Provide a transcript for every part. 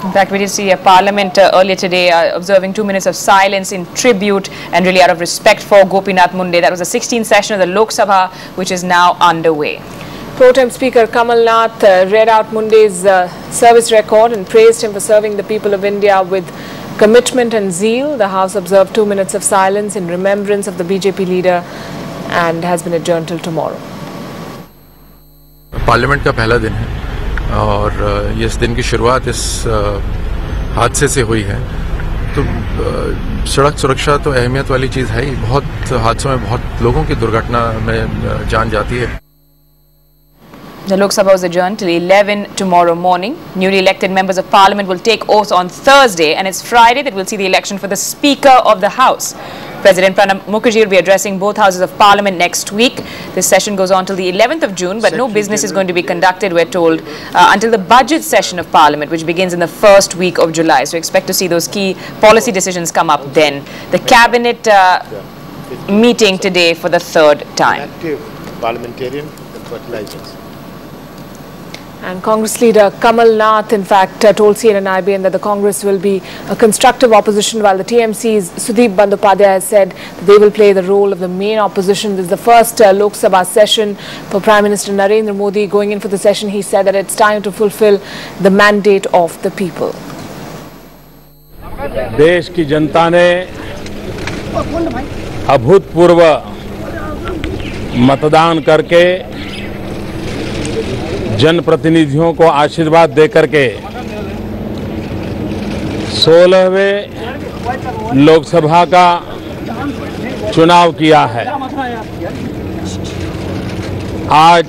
In fact, we did see a Parliament earlier today observing 2 minutes of silence in tribute and really out of respect for Gopinath Munde. That was the 16th session of the Lok Sabha, which is now underway. Pro-Tem Speaker Kamal Nath read out Munde's service record and praised him for serving the people of India with commitment and zeal. The House observed 2 minutes of silence in remembrance of the BJP leader and has been adjourned till tomorrow. Parliament का पहला दिन है और इस दिन की शुरुआत इस हादसे से हुई है, तो सड़क सुरक्षा तो अहमियत वाली चीज़ है ही। बहुत हादसों में बहुत लोगों की दुर्घटना में जान जाती है। The Lok Sabha was adjourned till 11 tomorrow morning. Newly elected members of Parliament will take oath on Thursday, and it's Friday that we'll see the election for the Speaker of the House. President Pranab Mukherjee will be addressing both houses of Parliament next week. This session goes on till the 11th of June, but no business is going to be conducted, we're told, until the budget session of Parliament, which begins in the first week of July. So expect to see those key policy decisions come up then. The Cabinet meeting today for the third time. Active parliamentarian and fertilizers. And Congress leader Kamal Nath, in fact, told CNN-IBN that the Congress will be a constructive opposition, while the TMC's Sudeep Bandyopadhyay has said that they will play the role of the main opposition. This is the first Lok Sabha session for Prime Minister Narendra Modi. Going in for the session, he said that it's time to fulfill the mandate of the people. देश की जनता ने अभूतपूर्व मतदान करके जनप्रतिनिधियों को आशीर्वाद देकर के 16वें लोकसभा का चुनाव किया है। आज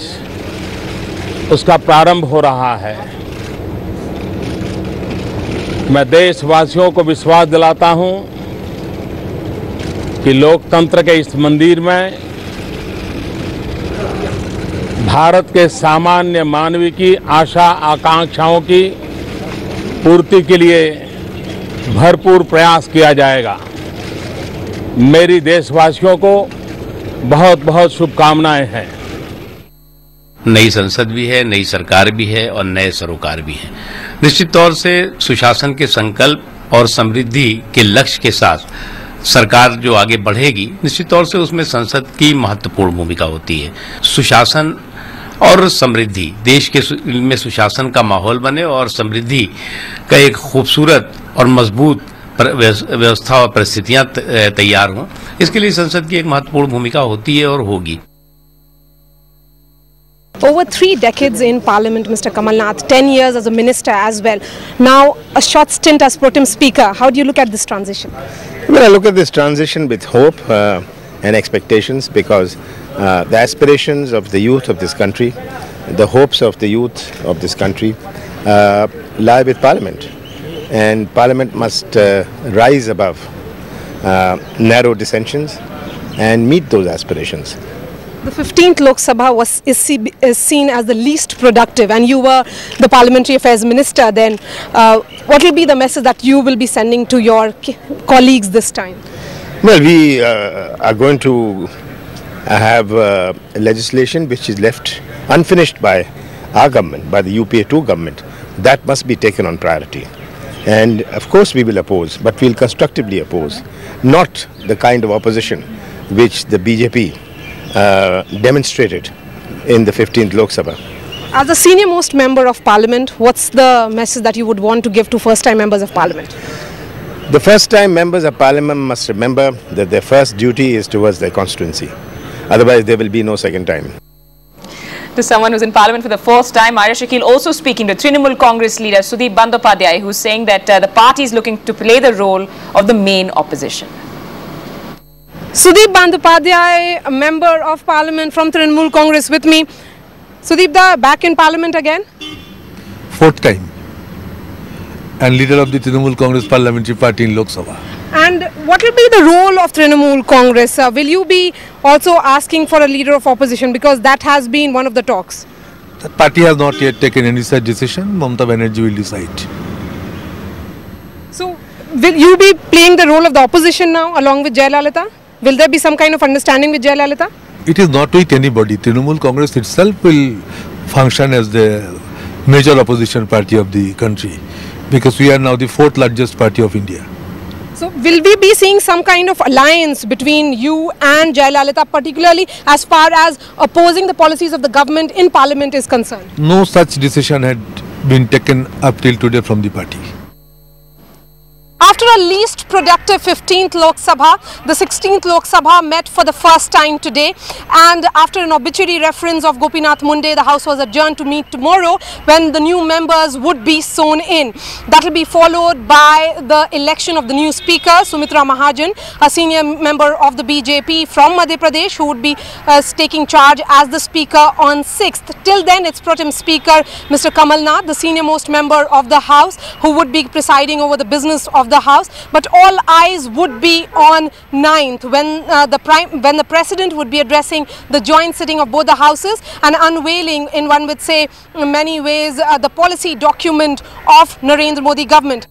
उसका प्रारंभ हो रहा है। मैं देशवासियों को विश्वास दिलाता हूं कि लोकतंत्र के इस मंदिर में भारत के सामान्य मानव की आशा आकांक्षाओं की पूर्ति के लिए भरपूर प्रयास किया जाएगा। मेरी देशवासियों को बहुत बहुत शुभकामनाएं हैं। नई संसद भी है, नई सरकार भी है और नए सरोकार भी हैं। निश्चित तौर से सुशासन के संकल्प और समृद्धि के लक्ष्य के साथ सरकार जो आगे बढ़ेगी, निश्चित तौर से उसमें संसद की महत्वपूर्ण भूमिका होती है। सुशासन और समृद्धि, देश के में सुशासन का माहौल बने और समृद्धि का एक खूबसूरत और मजबूत व्यवस्था और परिस्थितियां तैयार हों, इसके लिए संसद की एक महत्वपूर्ण भूमिका होती है और होगी। Over 3 decades in Parliament, Mr. Kamal Nath, 10 years as a minister as well. Now a short stint as Pro-Tem Speaker. How do you look at this transition? Well, I look at this transition with hope and expectations, because the aspirations of the youth of this country, the hopes of the youth of this country lie with Parliament. And Parliament must rise above narrow dissensions and meet those aspirations. The 15th Lok Sabha is seen as the least productive, and you were the Parliamentary Affairs Minister then. What will be the message that you will be sending to your colleagues this time? Well, we are going to have legislation which is left unfinished by our government, by the UPA 2 government. That must be taken on priority. And of course we will oppose, but we will constructively oppose, not the kind of opposition which the BJP demonstrated in the 15th Lok Sabha. As the senior most member of Parliament, what's the message that you would want to give to first-time members of Parliament? The first-time members of Parliament must remember that their first duty is towards their constituency. Otherwise, there will be no second time. To someone who's in Parliament for the first time, Ira Shakil also speaking to Trinamool Congress leader Sudeep Bandyopadhyay, who's saying that the party is looking to play the role of the main opposition. Sudeep Bandyopadhyay, a member of Parliament from Trinamool Congress with me. Sudeep da, back in Parliament again? 4th time. And leader of the Trinamool Congress Parliamentary Party in Lok Sabha. And what will be the role of Trinamool Congress? Will you be also asking for a leader of opposition, because that has been one of the talks? The party has not yet taken any such decision. Mamata Banerjee will decide. So, will you be playing the role of the opposition now along with Jayalalitha? Will there be some kind of understanding with Jayalalitha? It is not with anybody. Trinamool Congress itself will function as the major opposition party of the country. because we are now the fourth largest party of India. So will we be seeing some kind of alliance between you and Jayalalitha, particularly as far as opposing the policies of the government in Parliament is concerned? No such decision had been taken up till today from the party. After a least productive 15th Lok Sabha, the 16th Lok Sabha met for the first time today, and after an obituary reference of Gopinath Munde, the House was adjourned to meet tomorrow when the new members would be sworn in. That will be followed by the election of the new Speaker, Sumitra Mahajan, a senior member of the BJP from Madhya Pradesh, who would be taking charge as the Speaker on 6th. Till then, it's Pro Tem Speaker Mr. Kamal Nath, the senior most member of the House, who would be presiding over the business of the House, but all eyes would be on 9th when the President would be addressing the joint sitting of both the Houses and unveiling, in one would say, in many ways, the policy document of Narendra Modi government.